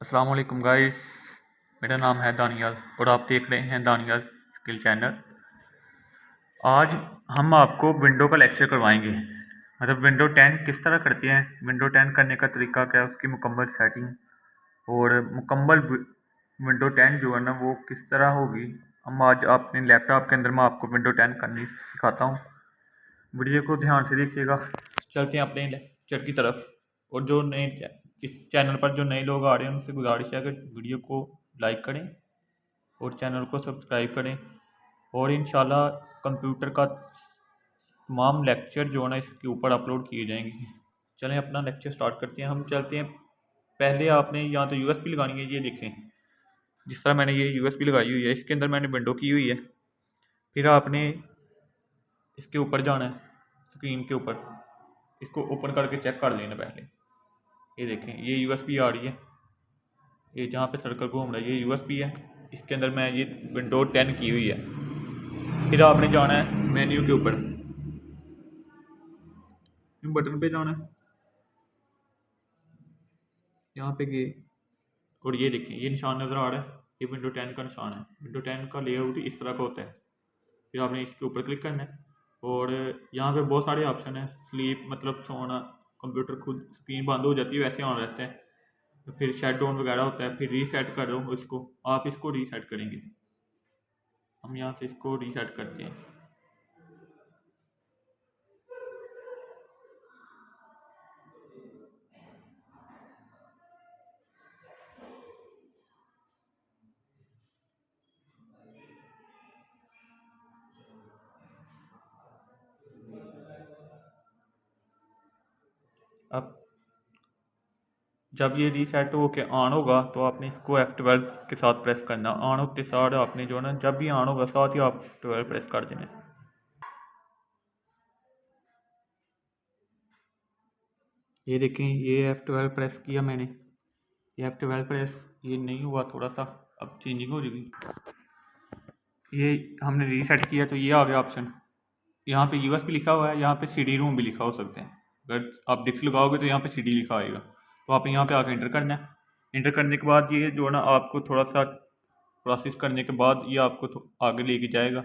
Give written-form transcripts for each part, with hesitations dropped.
अस्सलाम वालेकुम गाइस। मेरा नाम है दानियाल और आप देख रहे हैं दानियाल स्किल चैनल। आज हम आपको विंडो का लेक्चर करवाएंगे। मतलब विंडो 10 किस तरह करते हैं, विंडो 10 करने का तरीका क्या है, उसकी मुकम्मल सेटिंग और मुकम्मल विंडो 10 जो है ना वो किस तरह होगी। हम आज अपने लैपटॉप के अंदर मैं आपको विंडो 10 करनी सिखाता हूँ। वीडियो को ध्यान से देखिएगा। चलते हैं अपने लेक्चर की तरफ। और जो नए इस चैनल पर जो नए लोग आ रहे हैं उनसे गुजारिश है कि वीडियो को लाइक करें और चैनल को सब्सक्राइब करें। और इंशाल्लाह कंप्यूटर का तमाम लेक्चर जो है ना इसके ऊपर अपलोड किए जाएंगे। चलें अपना लेक्चर स्टार्ट करते हैं। हम चलते हैं। पहले आपने यहाँ तो यूएसबी लगानी है। ये देखें, जिस तरह मैंने ये यूएसबी लगाई हुई है, इसके अंदर मैंने विंडो की हुई है। फिर आपने इसके ऊपर जाना है, स्क्रीन के ऊपर, इसको ओपन करके चेक कर लेना पहले। ये देखें, ये यूएसबी आ रही है, ये जहाँ पे सर्कल घूम रहा है ये यूएसबी है। इसके अंदर मैं ये विंडो 10 की हुई है। फिर आपने जाना है मेन्यू के ऊपर, बटन पे जाना है, यहाँ पे गए और ये देखें, ये निशान नज़र आ रहा है, ये विंडो 10 का निशान है। विंडो 10 का लेआउट इस तरह का होता है। फिर आपने इसके ऊपर क्लिक करना है और यहाँ पे बहुत सारे ऑप्शन है। स्लीप मतलब सोना, कंप्यूटर खुद स्क्रीन बंद हो जाती है वैसे ऑन रहता है। तो फिर शट डाउन वगैरह होता है। फिर रीसेट करो इसको, आप इसको रीसेट करेंगे। हम यहाँ से इसको रीसेट करते हैं। अब जब ये रीसेट हो के ऑन होगा तो आपने इसको F12 के साथ प्रेस करना। ऑन होते साथ आपने जो है ना, जब भी ऑन होगा साथ ही आप 12 प्रेस कर देना। ये देखें, ये F12 प्रेस किया मैंने, ये F12 प्रेस, ये नहीं हुआ थोड़ा सा, अब चेंजिंग हो जाएगी। ये हमने रीसेट किया तो ये आ गया ऑप्शन। यहाँ पे यूएसबी लिखा हुआ है, यहाँ पे CD रोम भी लिखा हो सकता है। अगर आप डिस्क लगाओगे तो यहाँ पे CD लिखा आएगा। तो आप यहाँ पे आके इंटर करना है। इंटर करने के बाद ये जो है ना आपको थोड़ा सा प्रोसेस करने के बाद ये आपको आगे लेके जाएगा।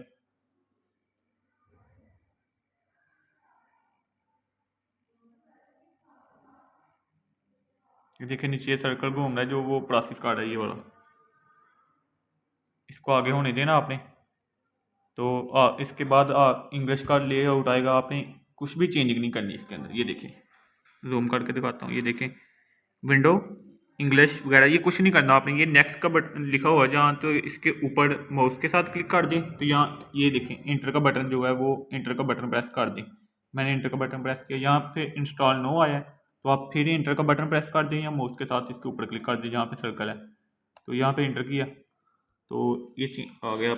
ये देखिए नीचे सर्कल घूम रहा है जो वो प्रोसेस कर रहा है, ये वाला। इसको आगे होने देना आपने। तो इसके बाद इंग्लिश का लेआउट आएगा। आपने कुछ भी चेंजिंग नहीं करनी इसके अंदर। ये देखें, जूम करके दिखाता हूँ। ये देखें, विंडो इंग्लिश वगैरह ये कुछ नहीं करना आपने। ये नेक्स्ट का बटन लिखा हुआ है जहाँ, तो इसके ऊपर माउस के साथ क्लिक कर दें तो यहाँ ये देखें इंटर का बटन जो है वो इंटर का बटन प्रेस कर दें। मैंने इंटर का बटन प्रेस किया। यहाँ पे इंस्टॉल नो आया है तो आप फिर इंटर का बटन प्रेस कर दें या माउस के साथ इसके ऊपर क्लिक कर दें जहाँ पे सर्कल है। तो यहाँ पे इंटर किया तो ये चीज आ गया।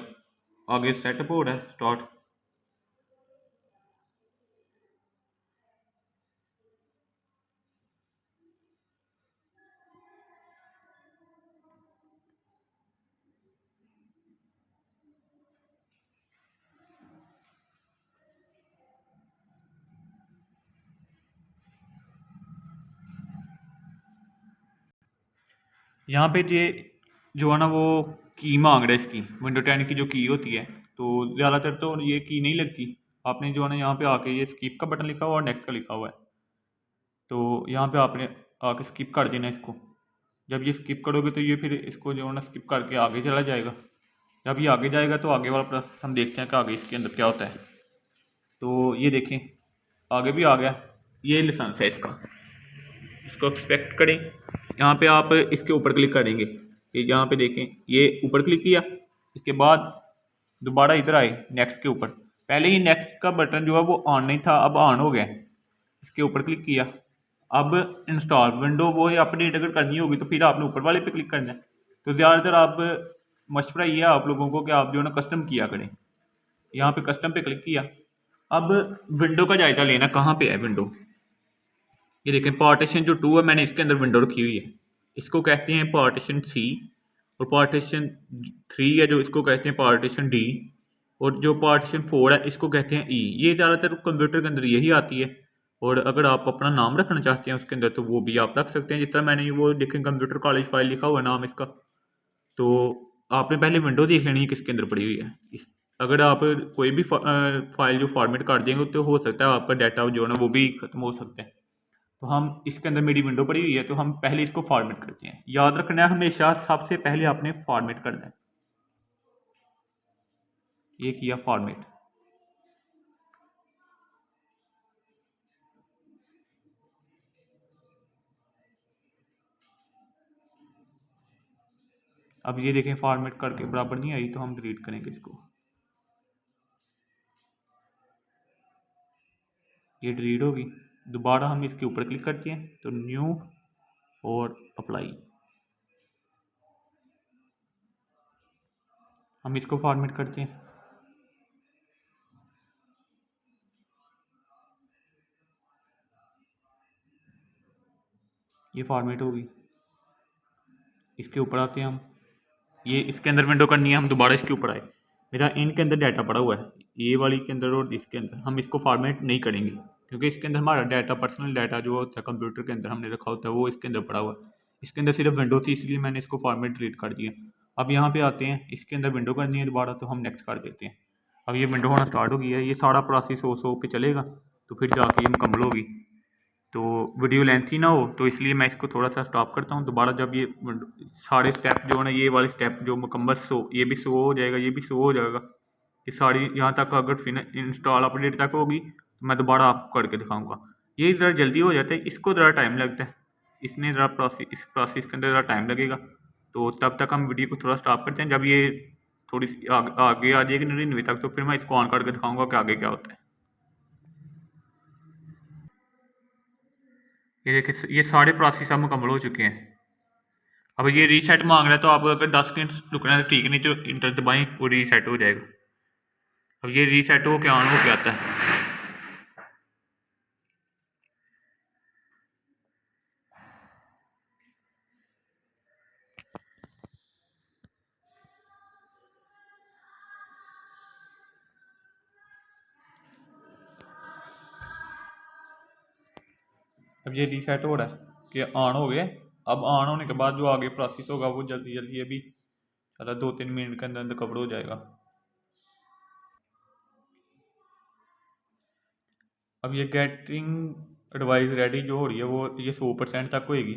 आगे सेटअप हो रहा है, स्टार्ट। यहाँ पे ये जो है ना वो की मांग रहा है इसकी, विंडो 10 की जो की होती है। तो ज़्यादातर तो ये की नहीं लगती। आपने जो है ना यहाँ पे आके ये स्किप का बटन लिखा हुआ और नेक्स्ट का लिखा हुआ है, तो यहाँ पे आपने आके स्किप कर देना इसको। जब ये स्किप करोगे तो ये फिर इसको जो है ना स्किप करके आगे चला जाएगा। जब ये आगे जाएगा तो आगे वाला प्रोसेस हम देखते हैं कि आगे इसके अंदर क्या होता है। तो ये देखें, आगे भी आ गया। ये लाइसेंस है इसका, इसको एक्सपेक्ट करें। यहाँ पे आप इसके ऊपर क्लिक करेंगे। ये यहाँ पे देखें, ये ऊपर क्लिक किया, इसके बाद दोबारा इधर आए नेक्स्ट के ऊपर। पहले ही नेक्स्ट का बटन जो है वो ऑन नहीं था, अब ऑन हो गया। इसके ऊपर क्लिक किया। अब इंस्टॉल विंडो वो अपडेट अगर करनी होगी तो फिर आपने ऊपर वाले पे क्लिक करना है। तो ज़्यादातर आप मशवरा ये है आप लोगों को कि आप जो है ना कस्टम किया करें। यहाँ पे कस्टम पे क्लिक किया। अब विंडो का जायजा लेना, कहाँ पे है विंडो। ये देखें, पार्टीशन जो 2 है मैंने इसके अंदर विंडो रखी हुई है, इसको कहते हैं पार्टीशन C। और पार्टीशन 3 है जो, इसको कहते हैं पार्टीशन D। और जो पार्टीशन 4 है इसको कहते हैं E। ये ज़्यादातर कंप्यूटर के अंदर यही आती है। और अगर आप अपना नाम रखना चाहते हैं उसके अंदर तो वो भी आप रख सकते हैं। जिस तरह मैंने वो देखें कंप्यूटर कॉलेज फाइल लिखा हुआ है नाम इसका, तो आपने पहले विंडो देख लेनी है किसके अंदर पड़ी हुई है। अगर आप कोई भी फाइल जो फॉर्मेट कर देंगे तो हो सकता है आपका डाटा जो है ना वो भी खत्म हो सकता है। तो हम इसके अंदर मेरी विंडो पड़ी हुई है तो हम पहले इसको फॉर्मेट करते हैं। याद रखना है हमेशा सबसे पहले आपने फॉर्मेट करना है। ये किया फॉर्मेट। अब ये देखें फॉर्मेट करके बराबर नहीं आई तो हम डिलीट करेंगे इसको। ये डिलीट होगी। दोबारा हम इसके ऊपर क्लिक करते हैं तो न्यू और अप्लाई। हम इसको फॉर्मेट करते हैं। ये फॉर्मेट होगी। इसके ऊपर आते हैं हम। ये इसके अंदर विंडो करनी है, हम दोबारा इसके ऊपर आए। मेरा इनके अंदर डाटा पड़ा हुआ है, ये वाली के अंदर और इसके अंदर। हम इसको फॉर्मेट नहीं करेंगे क्योंकि इसके अंदर हमारा डाटा, पर्सनल डाटा जो होता है कंप्यूटर के अंदर हमने रखा होता है वो इसके अंदर पड़ा हुआ है। इसके अंदर सिर्फ विंडो थी इसलिए मैंने इसको फॉर्मेट डिलीट कर दिया। अब यहाँ पे आते हैं, इसके अंदर विंडो करनी है दोबारा तो हम नेक्स्ट कर देते हैं। अब ये विंडो होना स्टार्ट हो गई है। ये सारा प्रोसेस 100 पे चलेगा तो फिर जाके ये मुकम्मल होगी। तो वीडियो लेंथी ना हो तो इसलिए मैं इसको थोड़ा सा स्टॉप करता हूँ। दोबारा जब ये सारे स्टेप जो है ना, ये वाले स्टेप जो मुकम्मल शो, ये भी शो हो जाएगा, ये भी शो हो जाएगा। ये सारी यहाँ तक अगर इंस्टॉल अपडेट तक होगी तो मैं दोबारा आपको करके दिखाऊंगा। ये ज़रा जल्दी हो जाता है, इसको ज़रा टाइम लगता है। इसमें ज़रा इस प्रोसेस के अंदर ज़रा टाइम लगेगा। तो तब तक हम वीडियो को थोड़ा स्टॉप करते हैं। जब ये थोड़ी सी आगे आ जाएगी 99 तक तो फिर मैं इसको ऑन करके दिखाऊंगा कि आगे क्या होता है। ये देखिए ये सारे प्रोसेस अब मुकम्मल हो चुके हैं। अब ये रीसेट मांग रहा है तो आपको अगर 10 मिनट रुकना है तो ठीक, नहीं तो इंटर दबाएं वो रीसेट हो जाएगा। अब ये रीसेट हो के ऑन हो के आता है। अब ये रीसेट हो रहा है कि ऑन हो गया। अब ऑन होने के बाद जो आगे प्रोसेस होगा वो जल्दी जल्दी अभी चला 2-3 मिनट के अंदर अंदर कवर हो जाएगा। अब ये गेटिंग एडवाइस रेडी जो हो रही है वो ये 100% तक होएगी।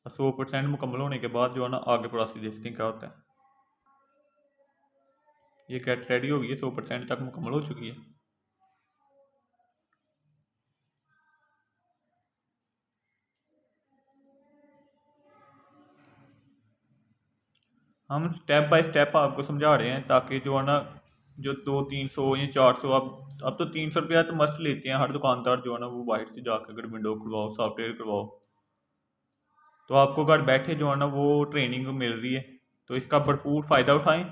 100% मुकम्मल होने के बाद जो है ना आगे प्रोसेस देखते हैं क्या होता है। ये गेट रेडी हो गई है, 100% तक मुकम्मल हो चुकी है। हम स्टेप बाय स्टेप आपको समझा रहे हैं ताकि जो है ना जो 200-300 या 400, अब तो 300 रुपया तो मस्त लेते हैं हर दुकानदार जो है ना, वो बाहर से जाकर अगर विंडो खुलवाओ सॉफ्टवेयर खुलवाओ तो आपको घर बैठे जो है ना वो ट्रेनिंग मिल रही है। तो इसका भरपूर फ़ायदा उठाएं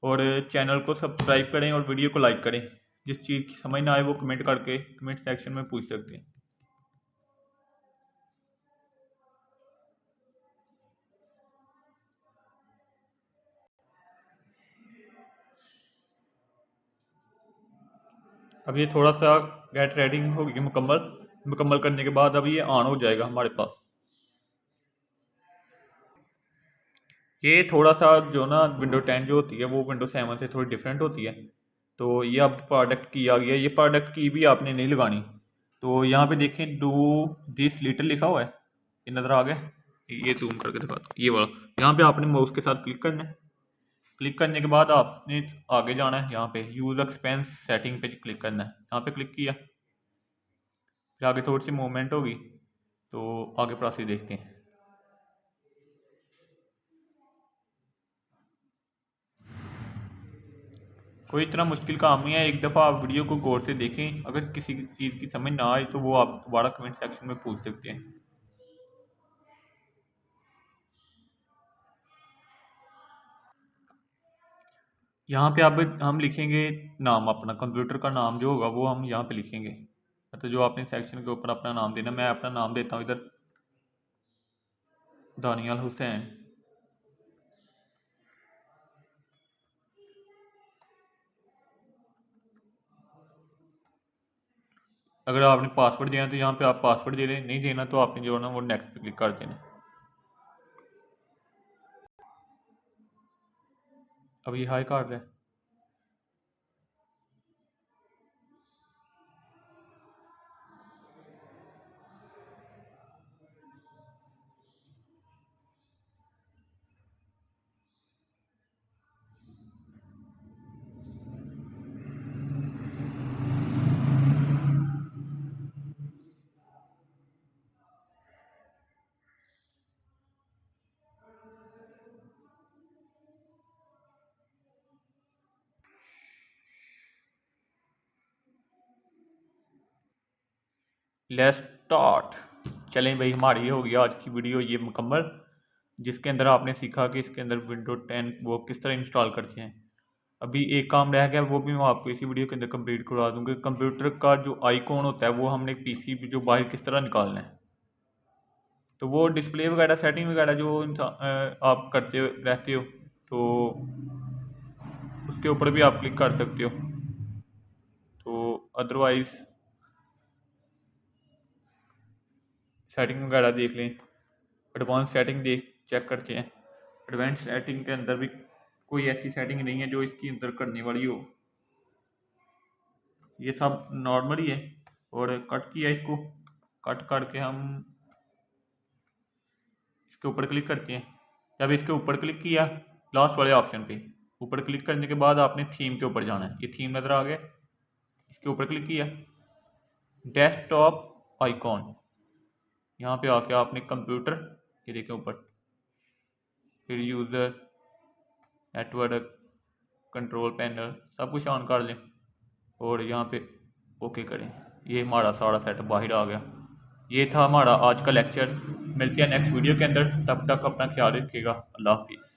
और चैनल को सब्सक्राइब करें और वीडियो को लाइक करें। जिस चीज़ की समझ ना आए वो कमेंट करके कमेंट सेक्शन में पूछ सकते हैं। अब ये थोड़ा सा गेट रेडिंग होगी मुकम्मल। मुकम्मल करने के बाद अब ये ऑन हो जाएगा हमारे पास। ये थोड़ा सा जो ना विंडो 10 जो होती है वो विंडो 7 से थोड़ी डिफरेंट होती है। तो ये अब प्रोडक्ट की आ गया, ये प्रोडक्ट की भी आपने नहीं लगानी। तो यहाँ पे देखें डू दिस लिटिल लिखा हुआ है, ये नज़र आ गया। ये जूम करके दिखाता हूँ, ये वाला। यहाँ पे आपने माउस के साथ क्लिक करना है। क्लिक करने के बाद आपने आगे जाना है, यहाँ पे यूज़ एक्सपेंस सेटिंग पे क्लिक करना है। यहाँ पे क्लिक किया, फिर आगे थोड़ी सी मूवमेंट होगी तो आगे प्रोसेस देखते हैं। कोई इतना मुश्किल काम नहीं है, एक दफ़ा आप वीडियो को गौर से देखें। अगर किसी चीज़ की समझ ना आए तो वो आप दोबारा कमेंट सेक्शन में पूछ सकते हैं। यहाँ पे अब हम लिखेंगे नाम अपना, कंप्यूटर का नाम जो होगा वो हम यहाँ पे लिखेंगे। तो जो आपने सेक्शन के ऊपर अपना नाम देना, मैं अपना नाम देता हूँ इधर दानियाल हुसैन। अगर आपने पासवर्ड देना तो यहाँ पे आप पासवर्ड दे दें, नहीं देना तो आपने जो है ना वो नेक्स्ट पे क्लिक कर देना। अब ये हाई कर रहा है। Let's start. चलें भाई, हमारी हो गई आज की वीडियो ये मुकम्मल, जिसके अंदर आपने सीखा कि इसके अंदर विंडो 10 वो किस तरह इंस्टॉल करते हैं। अभी एक काम रह गया, वो भी मैं आपको इसी वीडियो के अंदर कंप्लीट करवा दूंगा। कंप्यूटर का जो आइकॉन होता है वो हमने पीसी जो बाहर किस तरह निकालना है। तो वो डिस्प्ले वगैरह सेटिंग वगैरह जो आप करते रहते हो, तो उसके ऊपर भी आप क्लिक कर सकते हो। तो अदरवाइज़ सेटिंग वगैरह देख लें, एडवांस सेटिंग चेक करते हैं। एडवांस सेटिंग के अंदर भी कोई ऐसी सेटिंग नहीं है जो इसके अंदर करने वाली हो, ये सब नॉर्मल ही है। और कट किया, इसको कट करके हम इसके ऊपर क्लिक करते हैं। जब इसके ऊपर क्लिक किया लास्ट वाले ऑप्शन पे, ऊपर क्लिक करने के बाद आपने थीम के ऊपर जाना है। ये थीम नज़र आ गया, इसके ऊपर क्लिक किया, डेस्कटॉप आइकॉन, यहाँ पे आके आपने कंप्यूटर, ये देखें ऊपर, फिर यूज़र, नेटवर्क, कंट्रोल पैनल, सब कुछ ऑन कर लें और यहाँ पे ओके करें। ये हमारा सारा सेटअप बाहर आ गया। ये था हमारा आज का लेक्चर। मिलते हैं नेक्स्ट वीडियो के अंदर, तब तक अपना ख्याल रखिएगा। अल्लाह हाफिज़।